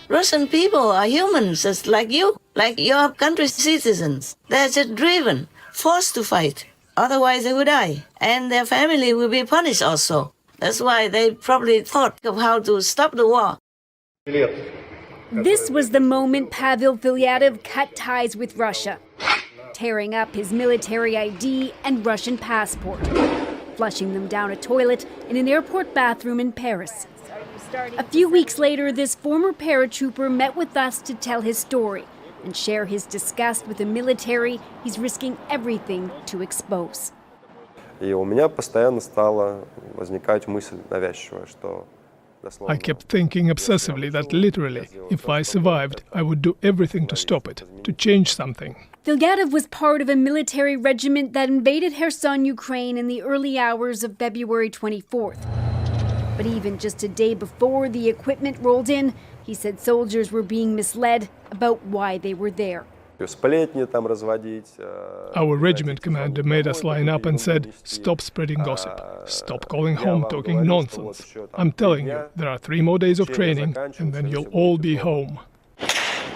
Russian people are humans just like you, like your country's citizens. They're just driven, forced to fight. Otherwise they would die, and their family will be punished also. That's why they probably thought of how to stop the war. This was the moment Pavel Filyatov cut ties with Russia, tearing up his military ID and Russian passport, flushing them down a toilet in an airport bathroom in Paris. A few weeks later, this former paratrooper met with us to tell his story and share his disgust with the military he's risking everything to expose. I kept thinking obsessively that literally, if I survived, I would do everything to stop it, to change something. Filyatov was part of a military regiment that invaded Kherson, Ukraine in the early hours of February 24th. But even just a day before the equipment rolled in, he said soldiers were being misled about why they were there. Our regiment commander made us line up and said, "Stop spreading gossip. Stop calling home talking nonsense. I'm telling you, there are 3 more days of training and then you'll all be home."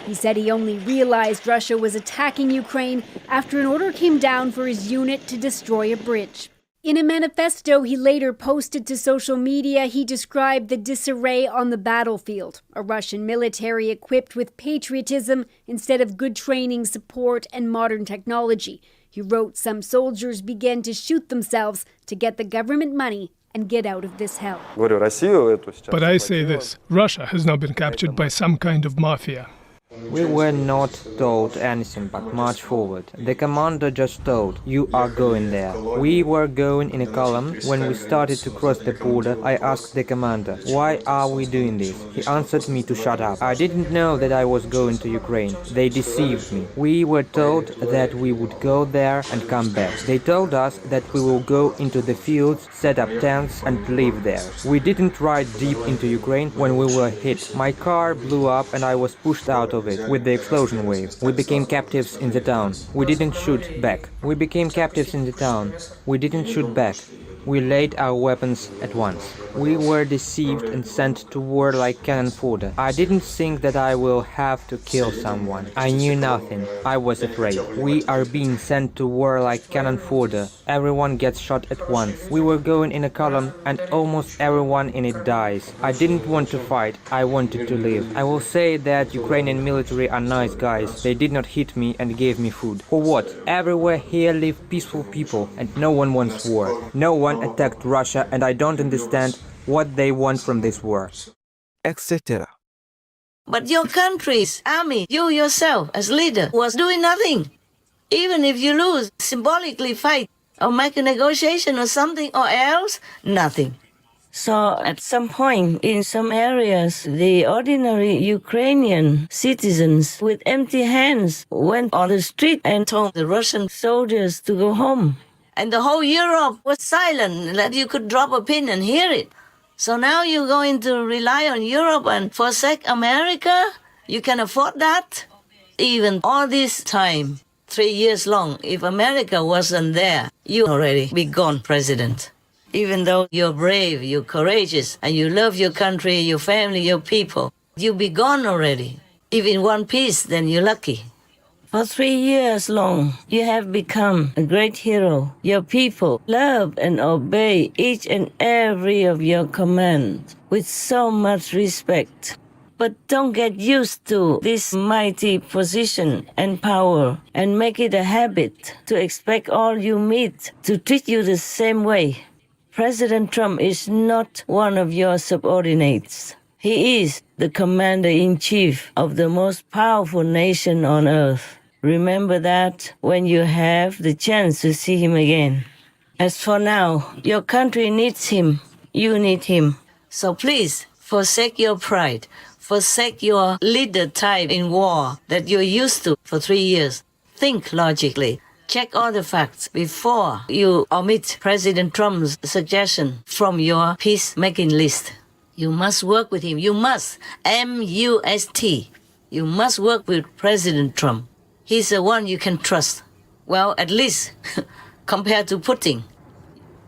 He said he only realized Russia was attacking Ukraine after an order came down for his unit to destroy a bridge. In a manifesto he later posted to social media, he described the disarray on the battlefield, a Russian military equipped with patriotism instead of good training, support, and modern technology. He wrote some soldiers began to shoot themselves to get the government money and get out of this hell. But I say this, Russia has now been captured by some kind of mafia. We were not told anything but march forward. The commander just told, "You are going there." We were going in a column. When we started to cross the border, I asked the commander, "Why are we doing this?" He answered me to shut up. I didn't know that I was going to Ukraine. They deceived me. We were told that we would go there and come back. They told us that we will go into the fields, set up tents and live there. We didn't ride deep into Ukraine when we were hit. My car blew up and I was pushed out of it with the explosion wave. We became captives in the town. We didn't shoot back. We became captives in the town. We didn't shoot back. We laid our weapons at once. We were deceived and sent to war like cannon fodder. I didn't think that I will have to kill someone. I knew nothing. I was afraid. We are being sent to war like cannon fodder. Everyone gets shot at once. We were going in a column and almost everyone in it dies. I didn't want to fight. I wanted to live. I will say that Ukrainian military are nice guys. They did not hit me and gave me food. For what? Everywhere here live peaceful people and no one wants war. No one attacked Russia and I don't understand what they want from this war, etc. But your country's army, you yourself as leader, was doing nothing. Even if you lose, symbolically fight or make a negotiation or something or else, nothing. So at some point in some areas, the ordinary Ukrainian citizens with empty hands went on the street and told the Russian soldiers to go home. And the whole Europe was silent, that you could drop a pin and hear it. So now you're going to rely on Europe and forsake America? You can afford that? Even all this time, 3 years long, if America wasn't there, you'd already be gone, President. Even though you're brave, you're courageous, and you love your country, your family, your people, you'd be gone already. If in one piece, then you're lucky. For 3 years long, you have become a great hero. Your people love and obey each and every of your commands with so much respect. But don't get used to this mighty position and power and make it a habit to expect all you meet to treat you the same way. President Trump is not one of your subordinates. He is the commander-in-chief of the most powerful nation on earth. Remember that when you have the chance to see him again. As for now, your country needs him. You need him. So please, forsake your pride. Forsake your leader type in war that you're used to for 3 years. Think logically. Check all the facts before you omit President Trump's suggestion from your peacemaking list. You must work with him. You must. M-U-S-T. You must work with President Trump. He's the one you can trust. Well, at least compared to Putin.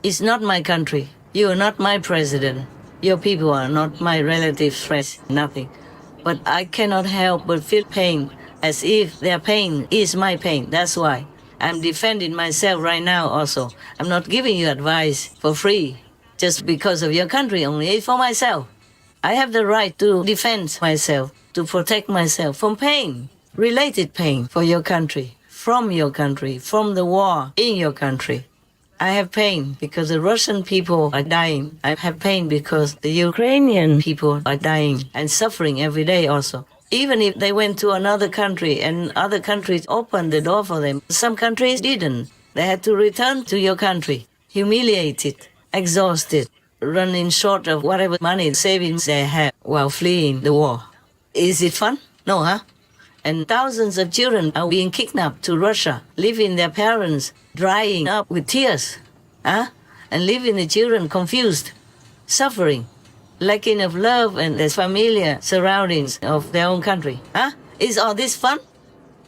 It's not my country. You are not my president. Your people are not my relatives, friends, nothing. But I cannot help but feel pain, as if their pain is my pain. That's why I'm defending myself right now also. I'm not giving you advice for free, just because of your country only. It's for myself. I have the right to defend myself, to protect myself from pain, related pain for your country, from the war in your country. I have pain because the Russian people are dying. I have pain because the Ukrainian people are dying and suffering every day also. Even if they went to another country and other countries opened the door for them, some countries didn't. They had to return to your country, humiliated, exhausted, running short of whatever money savings they had while fleeing the war. Is it fun? No, huh? And thousands of children are being kidnapped to Russia, leaving their parents drying up with tears, huh? And leaving the children confused, suffering, lacking of love and the familiar surroundings of their own country, huh? Is all this fun?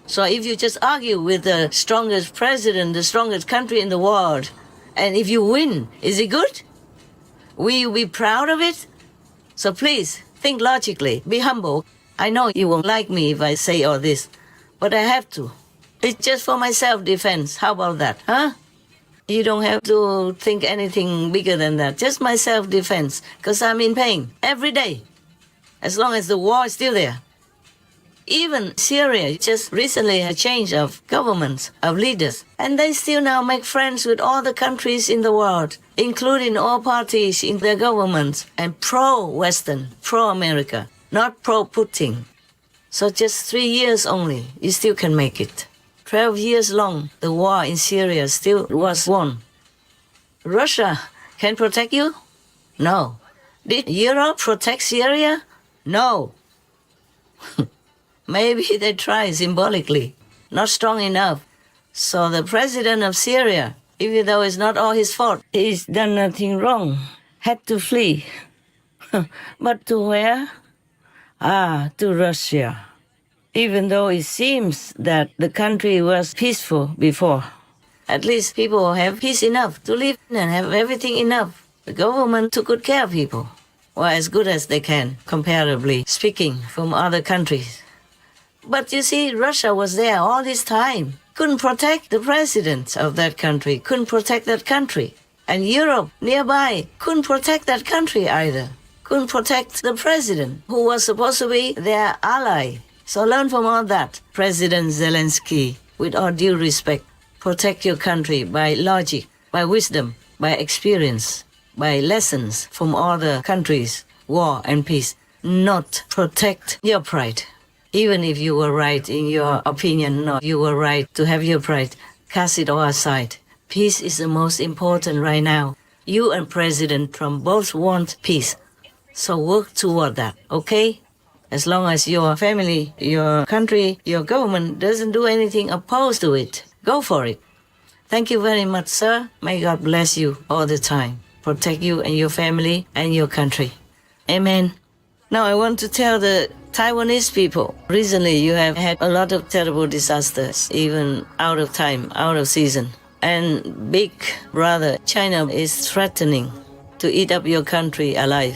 So if you just argue with the strongest president, the strongest country in the world, and if you win, is it good? Will you be proud of it? So please, think logically, be humble. I know you won't like me if I say all this, but I have to. It's just for my self-defense. How about that, huh? You don't have to think anything bigger than that. Just my self-defense, because I'm in pain every day, as long as the war is still there. Even Syria just recently had a change of governments, of leaders, and they still now make friends with all the countries in the world, including all parties in their governments, and pro-Western, pro-America, not pro-Putin. So just 3 years only, you still can make it. 12 years long, the war in Syria still was won. Russia can protect you? No. Did Europe protect Syria? No. Maybe they tried symbolically, not strong enough. So the president of Syria, even though it's not all his fault, he's done nothing wrong, had to flee. But to where? To Russia. Even though it seems that the country was peaceful before. At least people have peace enough to live and have everything enough. The government took good care of people, or as good as they can, comparatively speaking, from other countries. But you see, Russia was there all this time. Couldn't protect the president of that country, couldn't protect that country. And Europe, nearby, couldn't protect that country either. Couldn't protect the president, who was supposed to be their ally. So learn from all that, President Zelensky, with all due respect. Protect your country by logic, by wisdom, by experience, by lessons from other countries, war and peace. Not protect your pride. Even if you were right in your opinion, no, you were right to have your pride, cast it all aside. Peace is the most important right now. You and President Trump both want peace. So work toward that, okay? As long as your family, your country, your government doesn't do anything opposed to it, go for it. Thank you very much, sir. May God bless you all the time. Protect you and your family and your country. Amen. Now I want to tell the Taiwanese people, recently you have had a lot of terrible disasters, even out of time, out of season. And big brother China is threatening to eat up your country alive.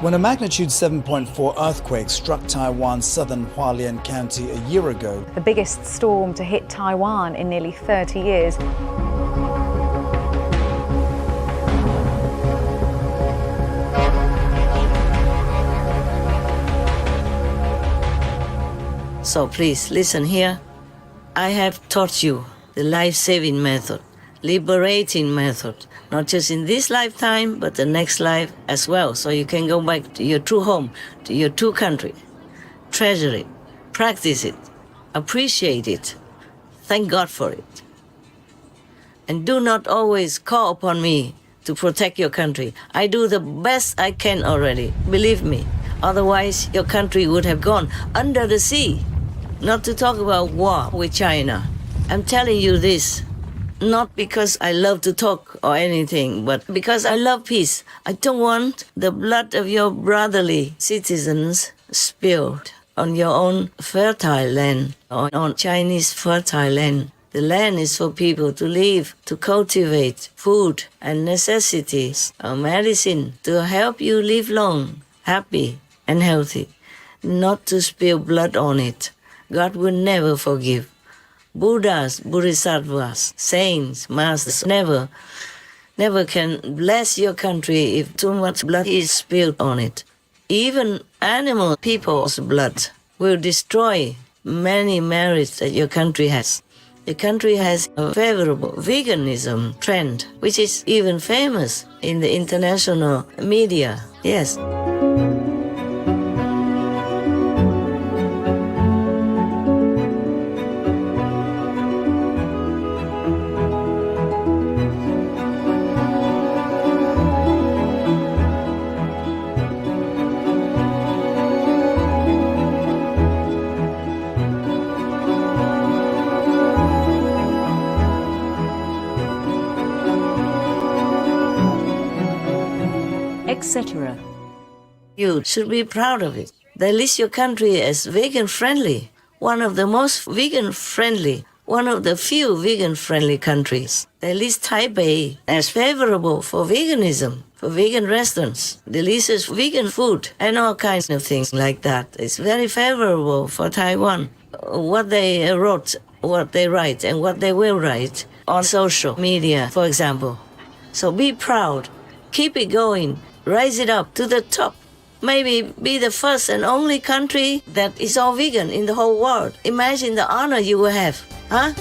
When a magnitude 7.4 earthquake struck Taiwan's southern Hualien County a year ago, the biggest storm to hit Taiwan in nearly 30 years. So please listen here. I have taught you the life-saving method, liberating method, not just in this lifetime, but the next life as well. So you can go back to your true home, to your true country. Treasure it, practice it, appreciate it, thank God for it. And do not always call upon me to protect your country. I do the best I can already, believe me. Otherwise, your country would have gone under the sea. Not to talk about war with China. I'm telling you this, not because I love to talk or anything, but because I love peace. I don't want the blood of your brotherly citizens spilled on your own fertile land or on Chinese fertile land. The land is for people to live, to cultivate food and necessities or medicine to help you live long, happy and healthy, not to spill blood on it. God will never forgive. Buddhas, Bodhisattvas, saints, masters never can bless your country if too much blood is spilled on it. Even animal people's blood will destroy many merits that your country has. The country has a favorable veganism trend, which is even famous in the international media. Yes. etc. You should be proud of it. They list your country as vegan-friendly, one of the most vegan-friendly, one of the few vegan-friendly countries. They list Taipei as favorable for veganism, for vegan restaurants. They list as vegan food and all kinds of things like that. It's very favorable for Taiwan. What they wrote, what they write, and what they will write on social media, for example. So be proud. Keep it going. Rise it up to the top. Maybe be the first and only country that is all vegan in the whole world. Imagine the honor you will have, huh?